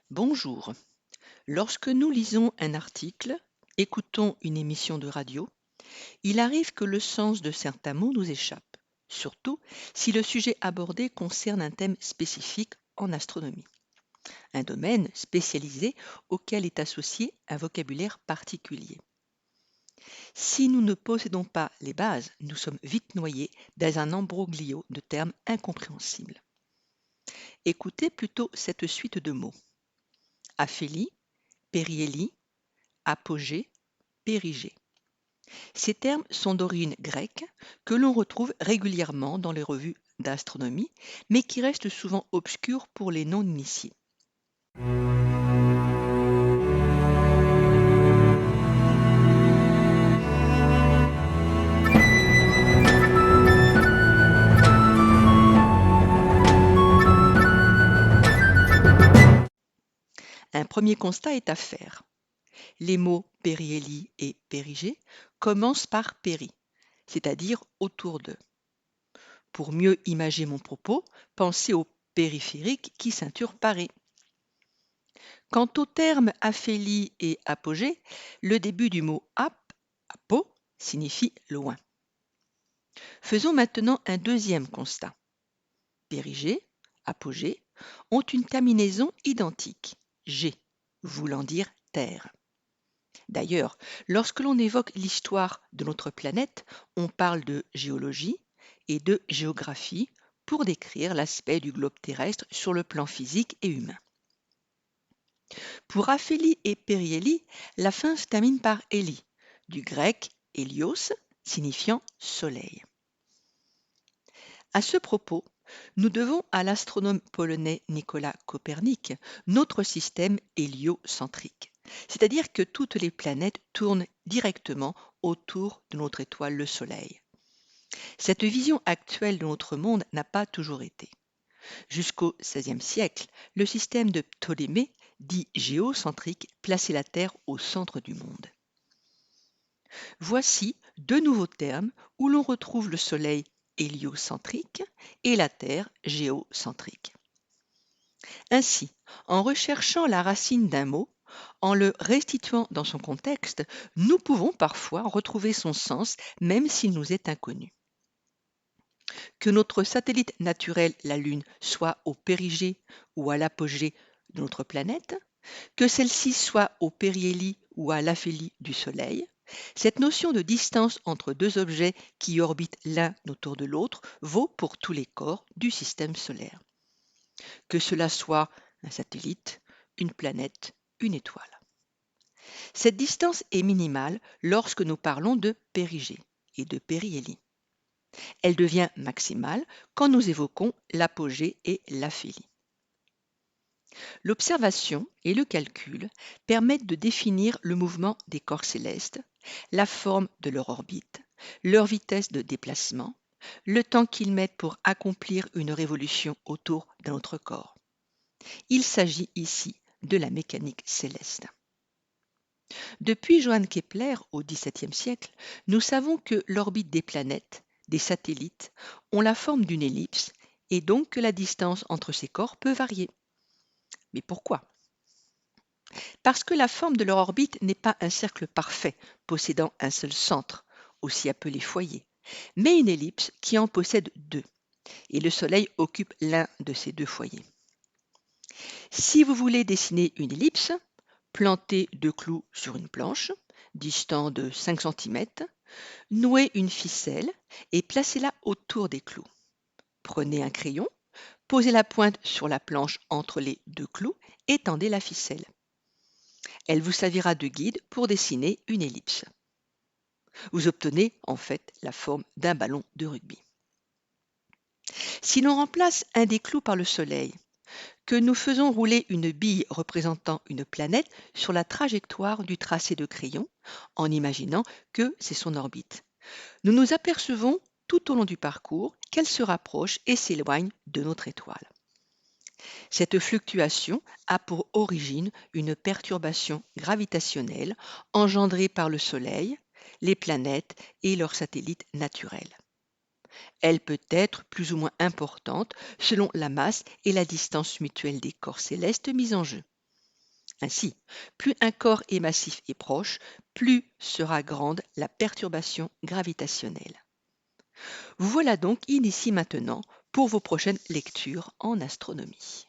Bonjour. Lorsque nous lisons un article, écoutons une émission de radio, il arrive que le sens de certains mots nous échappe, surtout si le sujet abordé concerne un thème spécifique en astronomie, un domaine spécialisé auquel est associé un vocabulaire particulier. Si nous ne possédons pas les bases, nous sommes vite noyés dans un imbroglio de termes incompréhensibles. Écoutez plutôt cette suite de mots. Aphélie, périhélie, apogée, périgée. Ces termes sont d'origine grecque que l'on retrouve régulièrement dans les revues d'astronomie, mais qui restent souvent obscurs pour les non-initiés. Un premier constat est à faire. Les mots périhélie et périgée commencent par péri, c'est-à-dire autour d'eux. Pour mieux imager mon propos, pensez au périphérique qui ceinture Paris. Quant au terme aphélie et apogée, le début du mot apo, signifie loin. Faisons maintenant un deuxième constat. Périgée, apogée ont une terminaison identique, G, voulant dire terre. D'ailleurs, lorsque l'on évoque l'histoire de notre planète, on parle de géologie et de géographie pour décrire l'aspect du globe terrestre sur le plan physique et humain. Pour aphélie et périhélie, la fin se termine par hélie, du grec hélios, signifiant soleil. À ce propos, nous devons à l'astronome polonais Nicolas Copernic notre système héliocentrique, c'est-à-dire que toutes les planètes tournent directement autour de notre étoile le Soleil. Cette vision actuelle de notre monde n'a pas toujours été. Jusqu'au XVIe siècle, le système de Ptolémée, dit géocentrique, plaçait la Terre au centre du monde. Voici deux nouveaux termes où l'on retrouve le Soleil héliocentrique et la Terre géocentrique. Ainsi, en recherchant la racine d'un mot, en le restituant dans son contexte, nous pouvons parfois retrouver son sens même s'il nous est inconnu. Que notre satellite naturel, la Lune, soit au périgée ou à l'apogée de notre planète, que celle-ci soit au périhélie ou à l'aphélie du Soleil, cette notion de distance entre deux objets qui orbitent l'un autour de l'autre vaut pour tous les corps du système solaire. Que cela soit un satellite, une planète, une étoile. Cette distance est minimale lorsque nous parlons de périgée et de périhélie. Elle devient maximale quand nous évoquons l'apogée et l'aphélie. L'observation et le calcul permettent de définir le mouvement des corps célestes, la forme de leur orbite, leur vitesse de déplacement, le temps qu'ils mettent pour accomplir une révolution autour de notre corps. Il s'agit ici de la mécanique céleste. Depuis Johann Kepler au XVIIe siècle, nous savons que l'orbite des planètes, des satellites, ont la forme d'une ellipse et donc que la distance entre ces corps peut varier. Mais pourquoi ? Parce que la forme de leur orbite n'est pas un cercle parfait, possédant un seul centre, aussi appelé foyer, mais une ellipse qui en possède deux, et le Soleil occupe l'un de ces deux foyers. Si vous voulez dessiner une ellipse, plantez deux clous sur une planche, distants de 5 cm, nouez une ficelle et placez-la autour des clous. Prenez un crayon, posez la pointe sur la planche entre les deux clous et tendez la ficelle. Elle vous servira de guide pour dessiner une ellipse. Vous obtenez en fait la forme d'un ballon de rugby. Si l'on remplace un des clous par le Soleil, que nous faisons rouler une bille représentant une planète sur la trajectoire du tracé de crayon, en imaginant que c'est son orbite, nous nous apercevons tout au long du parcours qu'elle se rapproche et s'éloigne de notre étoile. Cette fluctuation a pour origine une perturbation gravitationnelle engendrée par le Soleil, les planètes et leurs satellites naturels. Elle peut être plus ou moins importante selon la masse et la distance mutuelle des corps célestes mis en jeu. Ainsi, plus un corps est massif et proche, plus sera grande la perturbation gravitationnelle. Vous voilà donc initié maintenant pour vos prochaines lectures en astronomie.